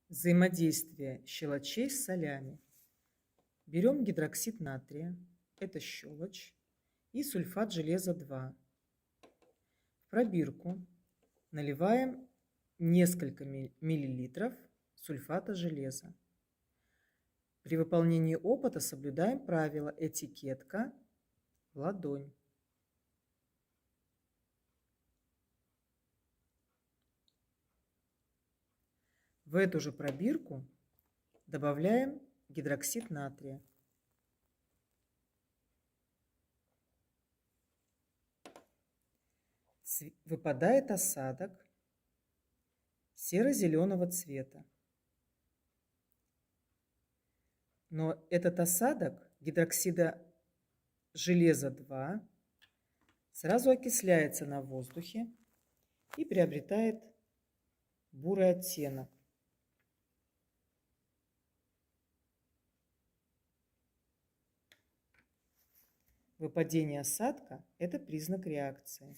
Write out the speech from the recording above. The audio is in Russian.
Взаимодействие щелочей с солями. Берем гидроксид натрия, это щелочь, и сульфат железа 2. В пробирку наливаем несколько миллилитров сульфата железа. При выполнении опыта соблюдаем правило этикетка в ладонь. В эту же пробирку добавляем гидроксид натрия. Выпадает осадок серо-зеленого цвета. Но этот осадок гидроксида железа 2 сразу окисляется на воздухе и приобретает бурый оттенок. Выпадение осадка – это признак реакции.